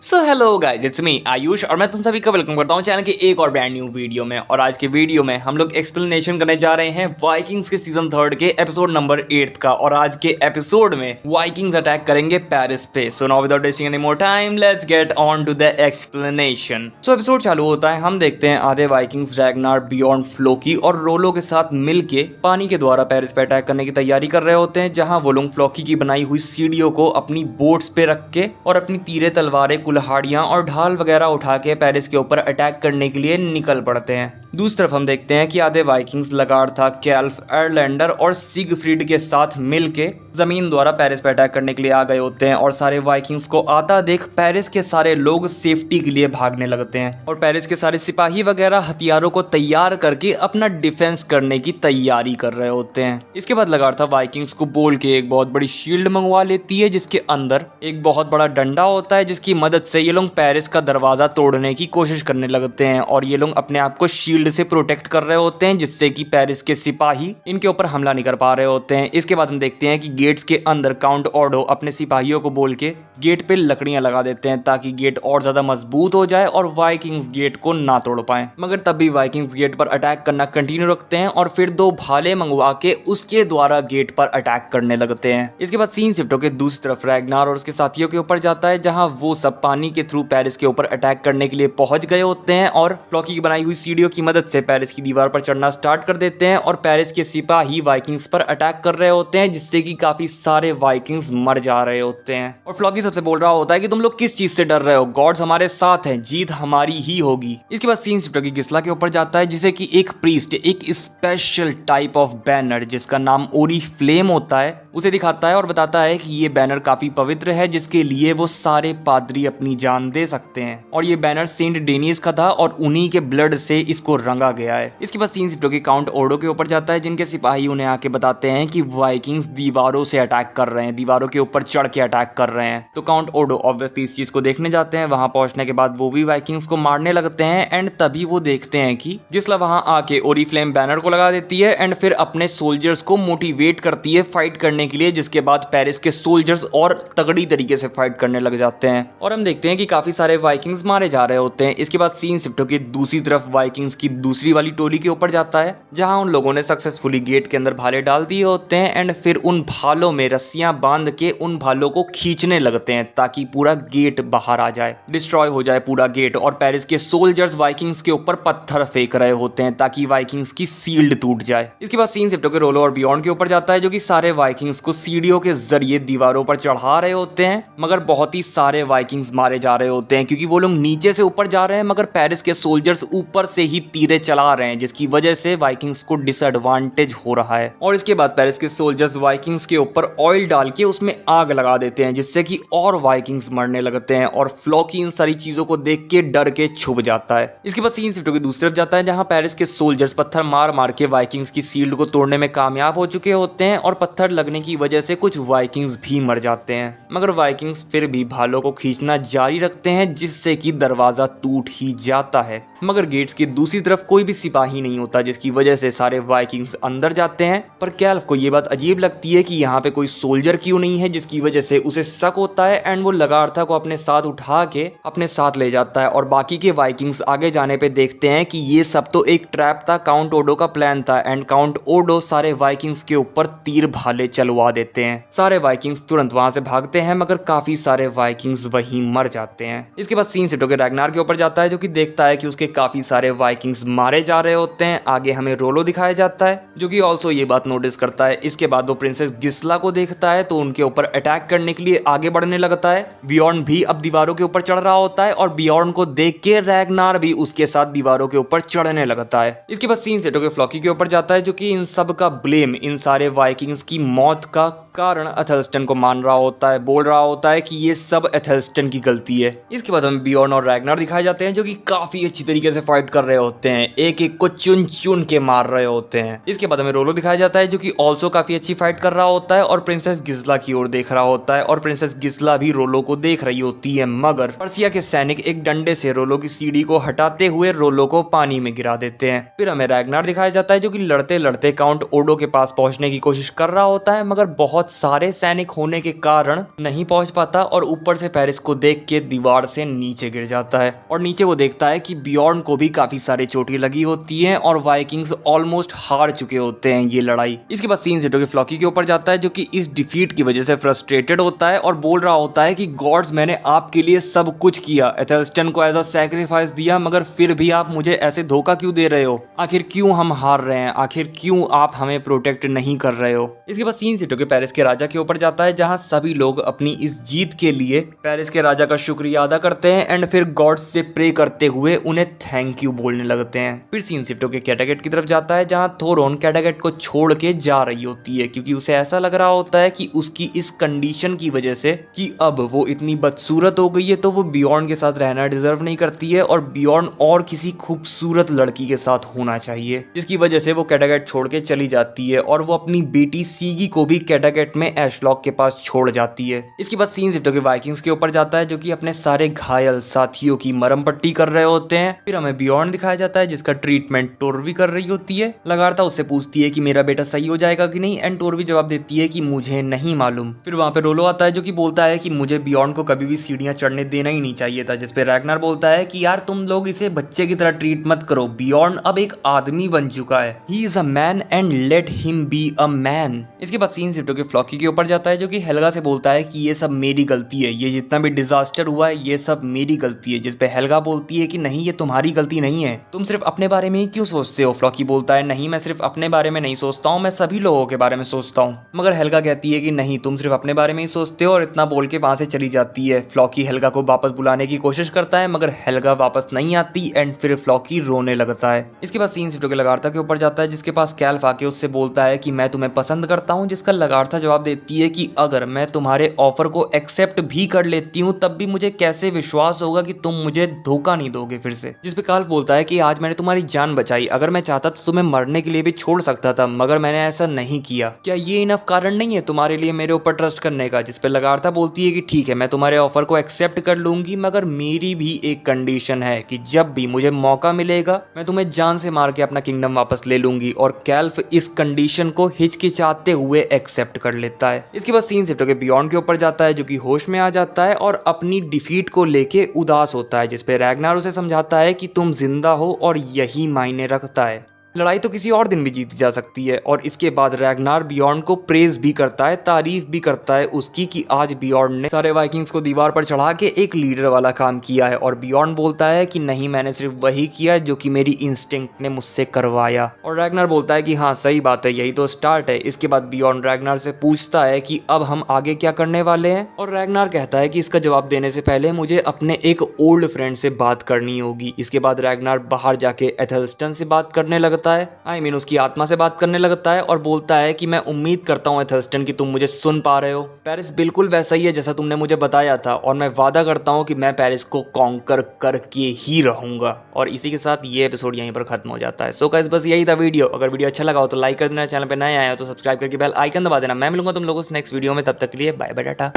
So hello guys, it's me Ayush और मैं तुम सभी का वेलकम करता हूँ चैनल के एक और ब्रांड न्यू वीडियो में। और आज के वीडियो में हम लोग एक्सप्लेनेशन करने जा रहे हैं वाइकिंग्स के सीजन 3 के एपिसोड नंबर 8 का। और आज के एपिसोड में वाइकिंग्स अटैक करेंगे पेरिस पे। So now without wasting any more time let's get on to the explanation. सो एपिसोड चालू होता है, हम देखते हैं आधे वाइकिंग्स रैग्नार, बियॉन्ड, फ्लोकी और रोलो के साथ मिलके पानी के द्वारा पेरिस पे अटैक करने की तैयारी कर रहे होते हैं, जहां वो लोग फ्लोकी की बनाई हुई सीढ़ियों को अपनी बोट्स पे रख के और अपनी तीरे, तलवारें, कुल्हाड़ियां और ढाल वगैरह उठा के पेरिस के ऊपर अटैक करने के लिए निकल पड़ते हैं। दूसरी तरफ हम देखते हैं कि आधे वाइकिंग्स लगार्था, कैल्फ, एयरलैंडर और सिगफ्रीड के साथ मिलके जमीन द्वारा पेरिस पर अटैक करने के लिए आ गए होते हैं। और सारे वाइकिंग्स को आता देख पेरिस के सारे लोग सेफ्टी के लिए भागने लगते हैं और पेरिस के सारे सिपाही वगैरह हथियारों को तैयार करके अपना डिफेंस करने की तैयारी कर रहे होते हैं। इसके बाद लगार्था वाइकिंग्स को बोल के एक बहुत बड़ी शील्ड मंगवा लेती है, जिसके अंदर एक बहुत बड़ा डंडा होता है, जिसकी मदद से ये लोग पेरिस का दरवाजा तोड़ने की कोशिश करने लगते हैं। और ये लोग अपने आप को शील्ड से प्रोटेक्ट कर रहे होते हैं, जिससे कि पेरिस के सिपाही इनके ऊपर हमला नहीं कर पा रहे होते हैं। इसके बाद हम देखते हैं कि गेट्स के अंदर काउंट ऑर्डो अपने सिपाहियों को बोल के गेट पे लकड़ियां लगा देते हैं, ताकि गेट और ज्यादा मजबूत हो जाए और वाइकिंग्स गेट को ना तोड़ पाए। मगर तब भी वाइकिंग्स गेट पर अटैक करना कंटिन्यू रखते हैं और फिर 2 भाले मंगवा के उसके द्वारा गेट पर अटैक करने लगते हैं। इसके बाद सीन शिफ्ट होकर दूसरी तरफ रैग्नार और उसके साथियों के ऊपर जाता है, जहां वो सब पानी के थ्रू पेरिस के ऊपर अटैक करने के लिए पहुंच गए होते हैं और फ्लोकी की बनाई हुई सीढ़ियों की मदद से पेरिस की दीवार पर चढ़ना स्टार्ट कर देते हैं। और पेरिस के सिपाही वाइकिंग्स पर अटैक कर रहे होते हैं, जिससे कि काफी सारे वाइकिंग्स मर जा रहे होते हैं। और फ्लोकी सबसे बोल रहा होता है कि तुम लोग किस चीज से डर रहे हो, गॉड्स हमारे साथ हैं, जीत हमारी ही होगी। इसके बाद सीन शिफ्ट होकर गिस्ला के ऊपर जाता है, जिसे कि एक प्रीस्ट एक स्पेशल टाइप ऑफ बैनर जिसका नाम ओरी फ्लेम होता है उसे दिखाता है और बताता है कि ये बैनर काफी पवित्र है, जिसके लिए वो सारे पादरी अपनी जान दे सकते हैं। और ये बैनर सेंट डेनियस का था और उन्हीं के ब्लड से इसको रंगा गया है। इसके बाद सीन शिफ्ट होकर काउंट ओर्डो के ऊपर जाता है, जिनके सिपाही उन्हें आके बताते हैं कि वाइकिंग्स दीवारों से अटैक कर रहे हैं, दीवारों के ऊपर चढ़ के अटैक कर रहे हैं। तो काउंट ओर्डो ऑब्वियसली इस चीज को देखने जाते हैं। वहां पहुंचने के बाद वो भी वाइकिंग्स को मारने लगते हैं एंड तभी वो देखते हैं कि गिस्ला वहां आके ओरी फ्लेम बैनर को लगा देती है एंड फिर अपने सोल्जर्स को मोटिवेट करती है फाइट करने के लिए, जिसके बाद पेरिस के सोल्जर्स और तगड़ी तरीके से फाइट करने लग जाते हैं। और हम देखते हैं कि काफी सारे वाइकिंग्स मारे जा रहे होते हैं। इसके बाद सीन शिफ्ट होकर दूसरी तरफ वाइकिंग्स की दूसरी वाली टोली के ऊपर जाता है, जहां उन लोगों ने सक्सेसफुली गेट के अंदर भाले डाल दिए होते हैं एंड फिर उन भालों में रस्सियां बांध के उन भालों को खींचने लगते हैं, ताकि पूरा गेट बाहर आ जाए, डिस्ट्रॉय हो जाए पूरा गेट। और पेरिस के सोल्जर्स वाइकिंग्स के ऊपर पत्थर फेंक रहे होते हैं, ताकि वाइकिंग्स की शील्ड टूट जाए। इसके बाद सीन शिफ्ट होकर रोलो और बियॉन्ड के ऊपर जाता है, जो कि सारे वाइकिंग्स को सीढ़ियों के जरिए दीवारों पर चढ़ा रहे होते हैं। मगर बहुत ही सारे वाइकिंग्स मारे जा रहे होते हैं, क्योंकि वो लोग नीचे से ऊपर जा रहे हैं, मगर पेरिस के सोल्जर्स ऊपर से ही तीरे चला रहे हैं, जिसकी वजह से वाइकिंग्स को डिसएडवांटेज हो रहा है। और इसके बाद पेरिस के सोल्जर्स वाइकिंग्स के ऊपर ऑयल डाल के उसमें आग लगा देते हैं, जिससे कि और वाइकिंग्स मरने लगते हैं। और फ्लोकी इन सारी चीजों को देख के डर के छुप जाता है। इसके बाद सीन शिफ्ट होकर दूसरी तरफ जाता है, जहां पेरिस के सोल्जर्स पत्थर मार मार के वाइकिंग्स की शील्ड को तोड़ने में कामयाब हो चुके होते हैं और पत्थर लगने की वजह से कुछ वाइकिंग्स भी मर जाते हैं। मगर वाइकिंग्स फिर भी भालों को खींचना जारी रखते हैं, जिससे कि दरवाजा टूट ही जाता है। मगर गेट्स की दूसरी तरफ कोई भी सिपाही नहीं होता, जिसकी वजह से सारे वाइकिंग्स अंदर जाते हैं। पर कैल्फ को ये बात अजीब लगती है कि यहाँ पे कोई सोल्जर क्यों नहीं है, जिसकी वजह से उसे शक होता है एंड वो लगार्था को अपने साथ उठा के अपने साथ ले जाता है। और बाकी के वाइकिंग्स आगे जाने पे देखते हैं कि ये सब तो एक ट्रैप था, काउंट ओर्डो का प्लान था एंड काउंट ओर्डो सारे वाइकिंग्स के ऊपर तीर भाले चलवा देते हैं। सारे वाइकिंग्स तुरंत वहां से भागते हैं, मगर काफी सारे वाइकिंग्स वहीं मर जाते हैं। इसके बाद सीन शिफ्ट होकर रैग्नार के ऊपर जाता है, जो कि देखता है कि उसके काफी सारे वाइकिंग्स मारे जा रहे होते हैं। आगे हमें रोलो दिखाया जाता है, जो कि ऑल्सो ये बात नोटिस करता है। इसके बाद वो प्रिंसेस गिस्ला को देखता है, तो उनके ऊपर अटैक करने के लिए आगे बढ़ने लगता है। बियॉन्ड भी अब दीवारों के ऊपर चढ़ रहा होता है और बियॉन्ड को देख के रैग्नार भी उसके साथ दीवारों के ऊपर चढ़ने लगता है। इसके बाद सीन सेट होकर फ्लोकी के ऊपर जाता है, जो कि इन सब का ब्लेम, इन सारे वाइकिंग्स की मौत का कारण एथेल्स्टन को मान रहा होता है, बोल रहा होता है कि ये सब एथेल्स्टन की गलती है। इसके बाद हमें बियॉन्ड और रैग्नार दिखाए जाते हैं, जो कि काफी अच्छी तरीके तरीके से फाइट कर रहे होते हैं, एक एक को चुन चुन के मार रहे होते हैं। इसके बाद हमें रोलो दिखाया जाता है जो कि ऑल्सो काफी अच्छी फाइट कर रहा होता है और प्रिंसेस गिस्ला की ओर देख रहा होता है और प्रिंसेस गिस्ला भी रोलो को देख रही होती है, मगर पर्सिया के सैनिक एक डंडे से रोलो की सीढ़ी को हटाते हुए रोलो को पानी में गिरा देते हैं। फिर हमें रैग्नार दिखाया जाता है जो कि लड़ते लड़ते काउंट ओडो के पास पहुंचने की कोशिश कर रहा होता है, मगर बहुत सारे सैनिक होने के कारण नहीं पहुंच पाता और ऊपर से पेरिस को देख के दीवार से नीचे गिर जाता है और नीचे वो देखता है कि बियॉर्न को भी काफी सारी चोटें लगी होती हैं और वाइकिंग्स ऑलमोस्ट हार चुके होते हैं ये लड़ाई। इसके बाद सीन सीटो के फ्लॉकी के ऊपर जाता है जो कि इस डिफीट की वजह से फ्रस्ट्रेटेड होता है और बोल रहा होता है कि गॉड्स, मैंने आपके लिए सब कुछ किया, एथेल्स्टन को एज अ सैक्रिफाइस दिया, मगर फिर भी आप मुझे ऐसे धोखा क्यों दे रहे हो? आखिर क्यों हम हार रहे हैं? आखिर क्यों आप हमें प्रोटेक्ट नहीं कर रहे हो? इसके बाद सीन सीटो के पेरिस के राजा के ऊपर जाता है जहां सभी लोग अपनी इस जीत के लिए पेरिस के राजा का शुक्रिया अदा करते हैं एंड फिर गॉड्स से प्रे करते हुए उन्हें थैंक यू बोलने लगते हैं। फिर सीन सीटो के कैटागेट की तरफ जाता है जहां थोरोन कैटागेट को छोड़ के जा रही होती है क्योंकि उसे ऐसा लग रहा होता है कि उसकी इस कंडीशन की वजह से कि अब वो इतनी बदसूरत हो गई है तो वो बियॉर्न के साथ रहना डिजर्व नहीं करती है और बियॉर्न और किसी खूबसूरत लड़की के साथ होना चाहिए, जिसकी वजह से वो कैटागेट छोड़ के चली जाती है और वो अपनी बेटी सीगी को भी कैटागेट में एशलॉक के पास छोड़ जाती है। इसके बाद सीन सीटो के वाइकिंग्स के ऊपर जाता है जो कि अपने सारे घायल साथियों की मरम पट्टी कर रहे होते हैं। फिर हमें बियॉर्न दिखाया जाता है जिसका ट्रीटमेंट टोरवी कर रही होती है। लगातार उससे पूछती है कि मेरा बेटा सही हो जाएगा कि नहीं एंड टोरवी जवाब देती है कि मुझे नहीं मालूम। फिर वहां पे रोलो आता है जो कि बोलता है कि मुझे बियॉर्न को कभी भी सीढ़ियां चढ़ने देना ही नहीं चाहिए था, जिसपे रैग्नार बोलता है कि यार तुम लोग इसे बच्चे की तरह ट्रीट मत करो, बियॉर्न अब एक आदमी बन चुका है, he is a man and let him be a man. इसके बाद सीन सीटो के फ्लॉकी के ऊपर जाता है जो कि हेल्गा से बोलता है कि ये सब मेरी गलती है, ये जितना भी डिजास्टर हुआ है ये सब मेरी गलती है, जिसपे हेल्गा बोलती है कि नहीं ये तुम्हारी गलती नहीं है, तुम सिर्फ अपने बारे में ही क्यों सोचते हो? फ्लॉकी बोलता है नहीं, मैं सिर्फ अपने बारे में नहीं सोचता हूँ, मैं सभी लोगों के बारे में सोचता हूँ। मगर हेल्गा कहती है कि नहीं, तुम सिर्फ अपने बारे में ही सोचते हो और इतना बोल के वहां से चली जाती है। फ्लॉकी हेल्गा को वापस बुलाने की कोशिश करता है मगर हेल्गा वापस नहीं आती एंड फिर फ्लॉकी रोने लगता है। इसके बाद सीन सीटो के लगार्था के ऊपर जाता है जिसके पास कैल्फ आके उससे बोलता है कि मैं तुम्हें पसंद करता हूँ, जिसका लगार्था जवाब देती है कि अगर मैं तुम्हारे ऑफर को एक्सेप्ट भी कर लेती हूँ तब भी मुझे कैसे विश्वास होगा कि तुम मुझे धोखा नहीं दोगे फिर से। जिसपे काल्फ बोलता है कि आज मैंने तुम्हारी जान बचाई, अगर मैं चाहता तो तुम्हें मरने के लिए भी छोड़ सकता था मगर मैंने ऐसा नहीं किया, क्या ये इनफ कारण नहीं है तुम्हारे लिए मेरे ऊपर ट्रस्ट करने का? जिसपे लगार्था बोलती है कि ठीक है, मैं तुम्हारे ऑफर को एक्सेप्ट कर लूंगी मगर मेरी भी एक कंडीशन है कि जब भी मुझे मौका मिलेगा मैं तुम्हें जान से मार के अपना किंगडम वापस ले लूंगी। और कैल्फ इस कंडीशन को हिचकिचाते हुए एक्सेप्ट कर लेता है। इसके बाद सीन शिफ्ट के बियॉन्ड के ऊपर जाता है जो कि होश में आ जाता है और अपनी डिफीट को लेके उदास होता है, जिसपे रैग्नार उसे समझाता है कि तुम जिंदा हो और यही मायने रखता है। लड़ाई तो किसी और दिन भी जीती जा सकती है। और इसके बाद रैग्नार बियॉन्ड को प्रेज भी करता है, तारीफ भी करता है उसकी कि आज बियॉन्ड ने सारे वाइकिंग्स को दीवार पर चढ़ा के एक लीडर वाला काम किया है। और बियॉन्ड बोलता है कि नहीं, मैंने सिर्फ वही किया जो कि मेरी इंस्टिंक्ट ने मुझसे करवाया। और रैग्नार बोलता है कि हाँ सही बात है, यही तो स्टार्ट है। इसके बाद बियॉन्ड रैग्नार से पूछता है कि अब हम आगे क्या करने वाले हैं। और रैग्नार कहता है कि इसका जवाब देने से पहले मुझे अपने एक ओल्ड फ्रेंड से बात करनी होगी। इसके बाद रैग्नार बाहर जाके एथेल्स्टन से बात करने लगता है, उसकी आत्मा से बात करने लगता है और बोलता है कि मैं उम्मीद करता हूँ एथेल्स्टन कि तुम मुझे सुन पा रहे हो। पेरिस बिल्कुल वैसा ही है जैसा तुमने मुझे बताया था और मैं वादा करता हूँ कि मैं पेरिस को कॉन्कर करके ही रहूंगा। और इसी के साथ ये एपिसोड यहीं पर खत्म हो जाता है। सो गाइस बस यही था वीडियो। अगर वीडियो अच्छा लगा हो तो लाइक कर देना, चैनल पे नए आए हो तो सब्सक्राइब करके बेल आइकन दबा देना। मैं मिलूंगा तुम लोगों से नेक्स्ट वीडियो में, तब तक के लिए बाय बाय टाटा।